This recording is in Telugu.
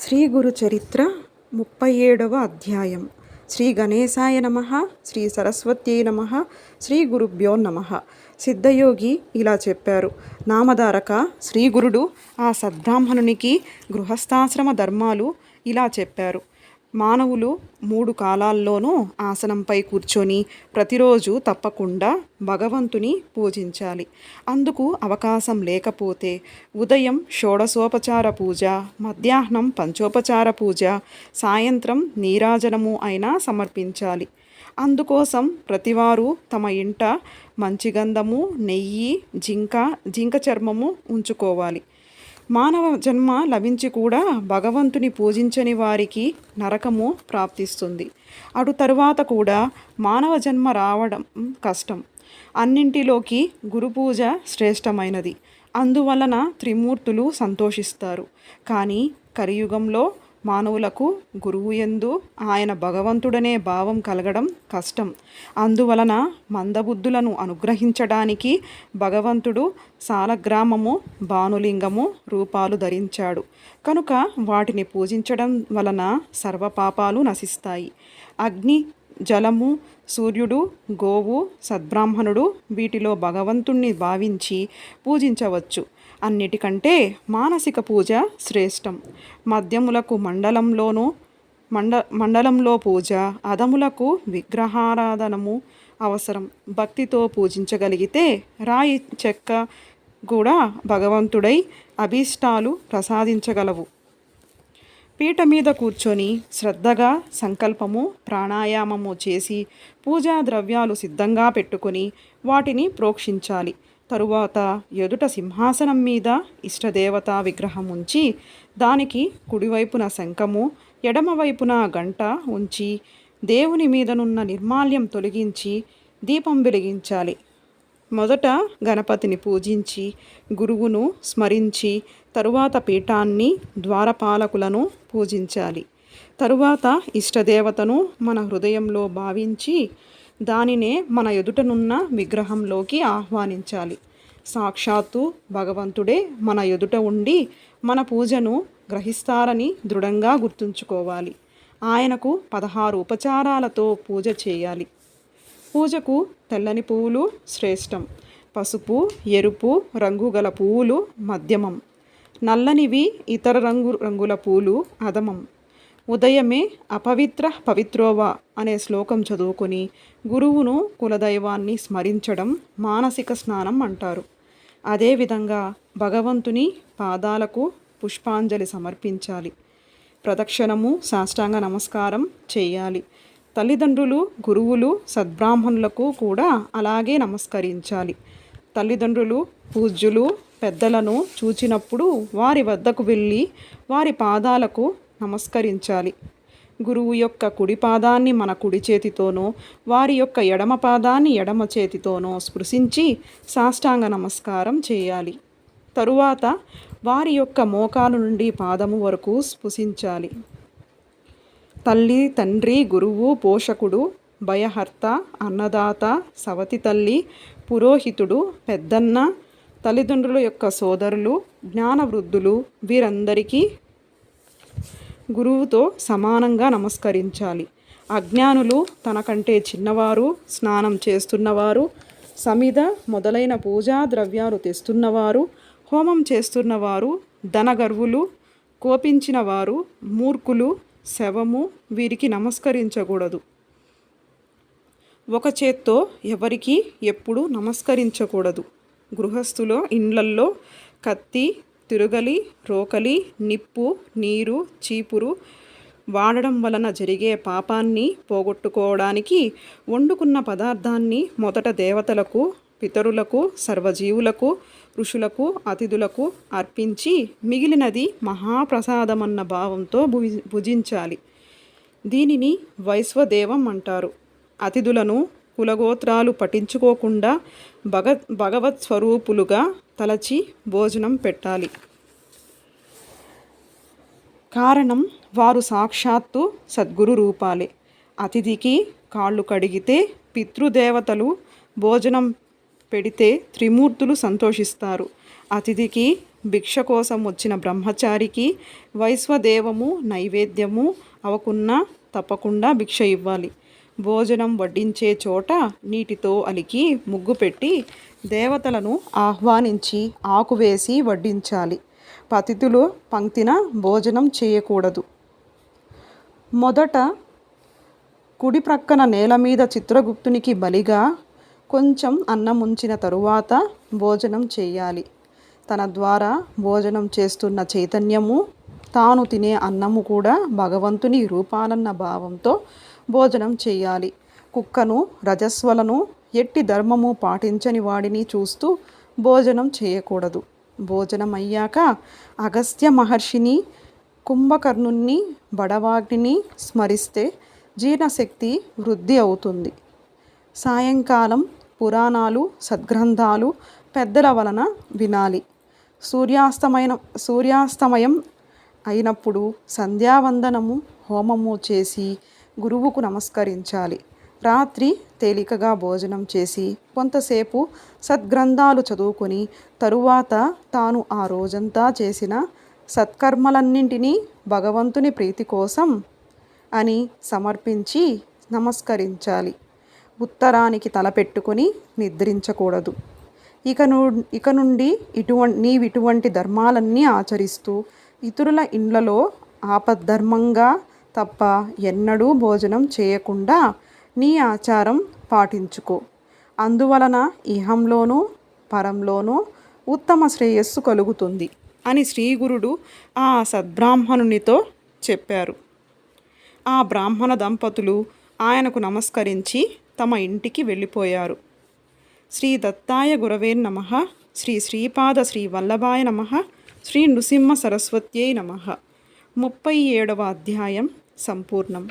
శ్రీ గురు చరిత్ర 37వ అధ్యాయం. శ్రీ గణేశాయ నమః, శ్రీ సరస్వత్యై నమః, శ్రీ గురుభ్యో నమః. సిద్ధయోగి ఇలా చెప్పారు. నామధారక శ్రీ గురుడు ఆ సద్బ్రాహ్మణునికి గృహస్థాశ్రమ ధర్మాలు ఇలా చెప్పారు. మానవులు 3 కాలాల్లోనూ ఆసనంపై కూర్చొని ప్రతిరోజు తప్పకుండా భగవంతుని పూజించాలి. అందుకు అవకాశం లేకపోతే ఉదయం షోడశోపచార పూజ, మధ్యాహ్నం పంచోపచార పూజ, సాయంత్రం నీరాజనము అయినా సమర్పించాలి. అందుకోసం ప్రతివారు తమ ఇంట మంచి గంధము, నెయ్యి, జింక చర్మము ఉంచుకోవాలి. మానవ జన్మ లభించి కూడా భగవంతుని పూజించని వారికి నరకము ప్రాప్తిస్తుంది. అటు తరువాత కూడా మానవ జన్మ రావడం కష్టం. అన్నింటిలోకి గురుపూజ శ్రేష్టమైనది. అందువలన త్రిమూర్తులు సంతోషిస్తారు. కానీ కలియుగంలో మానవులకు గురువు యందు ఆయన భగవంతుడనే భావం కలగడం కష్టం. అందువలన మందబుద్ధులను అనుగ్రహించడానికి భగవంతుడు సాలగ్రామము, భానులింగము రూపాలు ధరించాడు. కనుక వాటిని పూజించడం వలన సర్వపాపాలు నశిస్తాయి. అగ్ని, జలము, సూర్యుడు, గోవు, సద్బ్రాహ్మణుడు వీటిలో భగవంతుణ్ణి భావించి పూజించవచ్చు. అన్నిటికంటే మానసిక పూజ శ్రేష్టం. మద్యములకు మండలంలో పూజ, అధములకు విగ్రహారాధనము అవసరం. భక్తితో పూజించగలిగితే రాయి చెక్క కూడా భగవంతుడై అభీష్టాలు ప్రసాదించగలవు. పీట మీద కూర్చొని శ్రద్ధగా సంకల్పము, ప్రాణాయామము చేసి పూజా ద్రవ్యాలు సిద్ధంగా పెట్టుకొని వాటిని ప్రోక్షించాలి. తరువాత ఎదుట సింహాసనం మీద ఇష్టదేవతా విగ్రహం ఉంచి దానికి కుడివైపున శంఖము, ఎడమవైపున గంట ఉంచి దేవుని మీదనున్న నిర్మాల్యం తొలగించి దీపం వెలిగించాలి. మొదట గణపతిని పూజించి గురువును స్మరించి తరువాత పీఠాన్ని, ద్వారపాలకులను పూజించాలి. తరువాత ఇష్టదేవతను మన హృదయంలో భావించి దానినే మన ఎదుటనున్న విగ్రహంలోకి ఆహ్వానించాలి. సాక్షాత్తు భగవంతుడే మన ఎదుట ఉండి మన పూజను గ్రహిస్తారని దృఢంగా గుర్తుంచుకోవాలి. ఆయనకు 16 ఉపచారాలతో పూజ చేయాలి. పూజకు తెల్లని పువ్వులు శ్రేష్టం. పసుపు, ఎరుపు రంగు గల పువ్వులు మధ్యమం. నల్లనివి ఇతర రంగుల పూలు అధమం. ఉదయమే అపవిత్ర పవిత్రోవా అనే శ్లోకం చదువుకొని గురువును, కులదైవాన్ని స్మరించడం మానసిక స్నానం అంటారు. అదేవిధంగా భగవంతుని పాదాలకు పుష్పాంజలి సమర్పించాలి. ప్రదక్షిణము, సాష్టాంగ నమస్కారం చేయాలి. తల్లిదండ్రులు, గురువులు, సద్బ్రాహ్మణులకు కూడా అలాగే నమస్కరించాలి. తల్లిదండ్రులు, పూజ్యులు, పెద్దలను చూచినప్పుడు వారి వద్దకు వెళ్ళి వారి పాదాలకు నమస్కరించాలి. గురువు యొక్క కుడి పాదాన్ని మన కుడి చేతితోనో, వారి యొక్క ఎడమ పాదాన్ని ఎడమ చేతితోనో స్పృశించి సాష్టాంగ నమస్కారం చేయాలి. తరువాత వారి యొక్క మోకాలు నుండి పాదము వరకు స్పృశించాలి. తల్లి, తండ్రి, గురువు, పోషకుడు, భయహర్త, అన్నదాత, సవతి తల్లి, పురోహితుడు, పెద్దన్న, తల్లిదండ్రుల యొక్క సోదరులు, జ్ఞానవృద్ధులు వీరందరికీ గురువుతో సమానంగా నమస్కరించాలి. అజ్ఞానులు, తనకంటే చిన్నవారు, స్నానం చేస్తున్నవారు, సమిధ మొదలైన పూజా ద్రవ్యాలు తెస్తున్నవారు, హోమం చేస్తున్నవారు, ధనగర్వులు, కోపించిన వారు, మూర్ఖులు, శవము వీరికి నమస్కరించకూడదు. ఒక చేత్తో ఎవరికి ఎప్పుడు నమస్కరించకూడదు. గృహస్థుల ఇండ్లల్లో కత్తి, తిరుగలి, రోకలి, నిప్పు, నీరు, చీపురు వాడడం వలన జరిగే పాపాన్ని పోగొట్టుకోవడానికి వండుకున్న పదార్థాన్ని మొదట దేవతలకు, పితరులకు, సర్వజీవులకు, ఋషులకు, అతిథులకు అర్పించి మిగిలినది మహాప్రసాదమన్న భావంతో భుజించాలి. దీనిని వైశ్వదేవం అంటారు. అతిథులను కులగోత్రాలు పట్టించుకోకుండా భగవత్ స్వరూపులుగా తలచి భోజనం పెట్టాలి. కారణం వారు సాక్షాత్తు సద్గురు రూపాలే. అతిథికి కాళ్ళు కడిగితే, పితృదేవతలు భోజనం పెడితే త్రిమూర్తులు సంతోషిస్తారు. అతిథికి భిక్ష కోసం వచ్చిన బ్రహ్మచారికి వైశ్వదేవము నైవేద్యము అవకున్నా తప్పకుండా భిక్ష ఇవ్వాలి. భోజనం వడ్డించే చోట నీటితో అలికి ముగ్గు పెట్టి దేవతలను ఆహ్వానించి ఆకు వేసి వడ్డించాలి. పతితులు పంక్తిన భోజనం చేయకూడదు. మొదట కుడి ప్రక్కన నేల మీద చిత్రగుప్తునికి బలిగా కొంచెం అన్నం ఉంచిన తరువాత భోజనం చేయాలి. తన ద్వారా భోజనం చేస్తున్న చైతన్యము తాను తినే అన్నము కూడా భగవంతుని రూపాలన్న భావంతో భోజనం చేయాలి. కుక్కను రజస్వలను ఎట్టి ధర్మము పాటించని వాడిని చూస్తూ భోజనం చేయకూడదు. భోజనం అయ్యాక అగస్త్య మహర్షిని కుంభకర్ణుని బడవాగ్నిని స్మరిస్తే జీర్ణశక్తి వృద్ధి అవుతుంది. సాయంకాలం పురాణాలు సద్గ్రంథాలు పెద్దల వలన వినాలి. సూర్యాస్తమయం అయినప్పుడు సంధ్యావందనము హోమము చేసి గురువుకు నమస్కరించాలి. రాత్రి తేలికగా భోజనం చేసి కొంతసేపు సద్గ్రంథాలు చదువుకొని తరువాత తాను ఆ రోజంతా చేసిన సత్కర్మలన్నింటినీ భగవంతుని ప్రీతి కోసం అని సమర్పించి నమస్కరించాలి. ఉత్తరానికి తలపెట్టుకొని నిద్రించకూడదు. ఇక నుండి నీవిటువంటి ధర్మాలన్నీ ఆచరిస్తూ ఇతరుల ఇండ్లలో ఆపద్ధర్మంగా తప్ప ఎన్నడూ భోజనం చేయకుండా నీ ఆచారం పాటించుకో. అందువలన ఇహంలోనూ పరంలోనూ ఉత్తమ శ్రేయస్సు కలుగుతుంది అని శ్రీగురుడు ఆ సద్బ్రాహ్మణునితో చెప్పారు. ఆ బ్రాహ్మణ దంపతులు ఆయనకు నమస్కరించి తమ ఇంటికి వెళ్ళిపోయారు. శ్రీ దత్తాయ గురవే నమః. శ్రీ శ్రీపాద శ్రీ వల్లభాయ నమః. శ్రీ నృసింహ సరస్వత్యై నమః. 37వ అధ్యాయం సంపూర్ణం.